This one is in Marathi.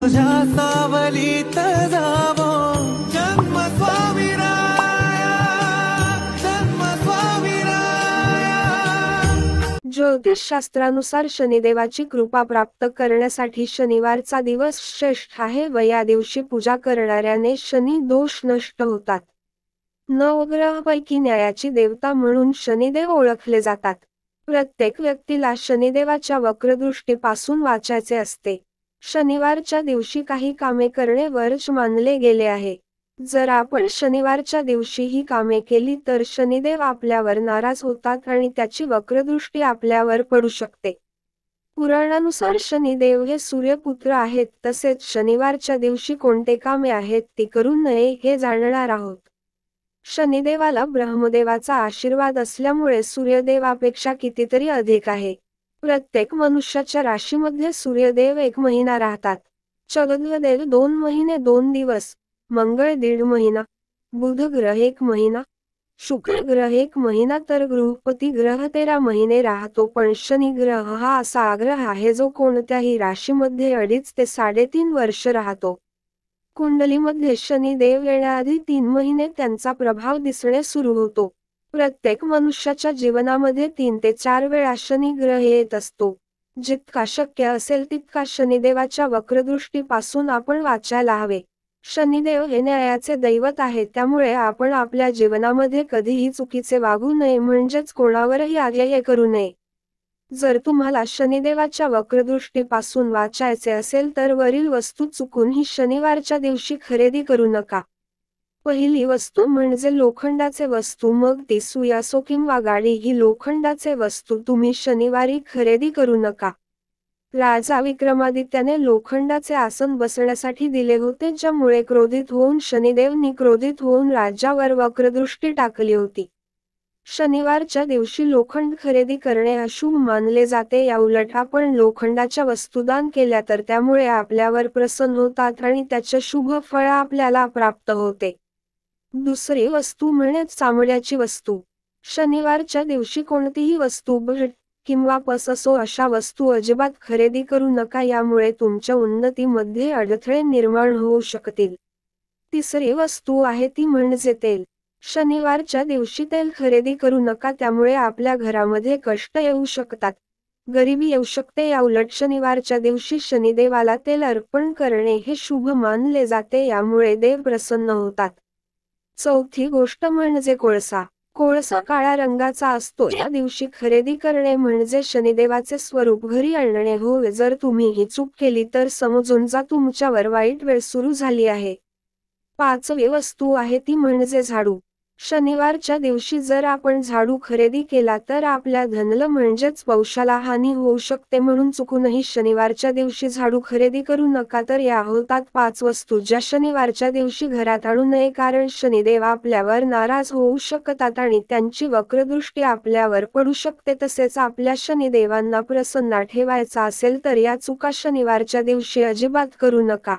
तुझ्या सावलीत जावो जन्म स्वामीराया, जन्म स्वामीराया। ज्योतिषशास्त्रानुसार शनिदेवाची कृपा प्राप्त करण्यासाठी शनिवारचा दिवस श्रेष्ठ आहे व या दिवशी पूजा करणाऱ्याने शनी दोष नष्ट होतात। नवग्रहापैकी न्यायाची देवता म्हणून शनिदेव ओळखले जातात। प्रत्येक व्यक्तीला शनिदेवाच्या वक्रदृष्टीपासून वाचायचे असते। शनिवारच्या दिवशी काही कामे करणे वर्ज मानले गेले आहे। जर आपण शनिवारच्या दिवशी ही कामे केली तर शनिदेव आपल्यावर नाराज होतात आणि त्याची वक्रदृष्टी आपल्यावर पडू शकते। पुराणानुसार शनिदेव हे सूर्यपुत्र आहेत, तसेच शनिवारच्या दिवशी कोणते कामे आहेत ती करू नये हे जाणणार आहोत। शनिदेवाला ब्रह्मदेवाचा आशीर्वाद असल्यामुळे सूर्यदेवापेक्षा कितीतरी अधिक आहे। प्रत्येक मनुष्याच्या राशीमध्ये सूर्यदेव 1 महिना राहतात। चंद्रदेव 2 महिने 2 दिवस, मंगळ 1.5 महिना, बुध ग्रह 1 महिना, शुक्र ग्रह 1 महिना तर बृहस्पती ग्रह 13 महिने राहतो। पण शनी ग्रह हा असा ग्रह आहे जो कोणत्याही राशीमध्ये 2.5 ते 3.5 वर्ष राहतो। कुंडलीमध्ये शनिदेव येण्याआधी 3 महिने त्यांचा प्रभाव दिसणे सुरू होतो। प्रत्येक मनुष्याच्या जीवनामध्ये 3 ते 4 वेळा शनी ग्रह येत असतो। जितका शक्य असेल तितका शनिदेवाच्या वक्रदृष्टीपासून आपण वाचायला हवे। शनिदेव हे न्यायाचे दैवत आहे, त्यामुळे आपण आपल्या जीवनामध्ये कधीही चुकीचे वागू नये, म्हणजेच कोणावरही अन्याय करू नये। जर तुम्हाला शनिदेवाच्या वक्रदृष्टीपासून वाचायचे असेल तर वरील वस्तू चुकूनही शनिवारच्या दिवशी खरेदी करू नका। पहिली वस्तू म्हणजे लोखंडाचे वस्तू, मग ती सुई असो किंवा गाडी, ही लोखंडाचे वस्तू तुम्ही शनिवारी खरेदी करू नका। राजा विक्रमादित्याने लोखंडाचे आसन बसण्यासाठी दिले होते, ज्यामुळे क्रोधित होऊन शनिदेवनी क्रोधित होऊन राज्यावर वक्रदृष्टी टाकली होती। शनिवारच्या दिवशी लोखंड खरेदी करणे अशुभ मानले जाते। याउलट आपण लोखंडाच्या वस्तू दान केल्या तर त्यामुळे आपल्यावर प्रसन्न होतात आणि त्याचे शुभ फळ आपल्याला प्राप्त होते। दुसरी वस्तू म्हणजे चामड्याची वस्तू। शनिवारच्या दिवशी कोणतीही वस्तू भेट किंवा पस असो अशा वस्तू अजिबात खरेदी करू नका, यामुळे तुमच्या उन्नतीमध्ये अडथळे निर्माण होऊ शकतील। तिसरी वस्तू आहे ती म्हणजे तेल। शनिवारच्या दिवशी तेल खरेदी करू नका, त्यामुळे आपल्या घरामध्ये कष्ट येऊ शकतात, गरिबी येऊ शकते। याउलट शनिवारच्या दिवशी शनिदेवाला तेल अर्पण करणे हे शुभ मानले जाते, यामुळे देव प्रसन्न होतात। चौथी गोष्ट म्हणजे कोळसा। कोळसा काळ्या रंगाचा असतो। या दिवशी खरेदी करणे म्हणजे शनिदेवाचे स्वरूप घरी आणणे होय। जर तुम्ही ही चूक केली तर समजून जा तुमच्यावर वाईट वेळ सुरू झाली आहे। पाचवी वस्तू आहे ती म्हणजे झाडू। शनिवारच्या दिवशी जर आपण झाडू खरेदी केला तर आपल्या धनला म्हणजेच पौशाला हानी होऊ शकते, म्हणून चुकूनही शनिवारच्या दिवशी झाडू खरेदी करू नका। तर या होतात 5 वस्तू ज्या शनिवारच्या दिवशी घरात आणू नये, कारण शनिदेव आपल्यावर नाराज होऊ शकतात आणि त्यांची वक्रदृष्टी आपल्यावर पडू शकते। तसेच आपल्या शनिदेवांना प्रसन्न ठेवायचा असेल तर या चुका शनिवारच्या दिवशी अजिबात करू नका।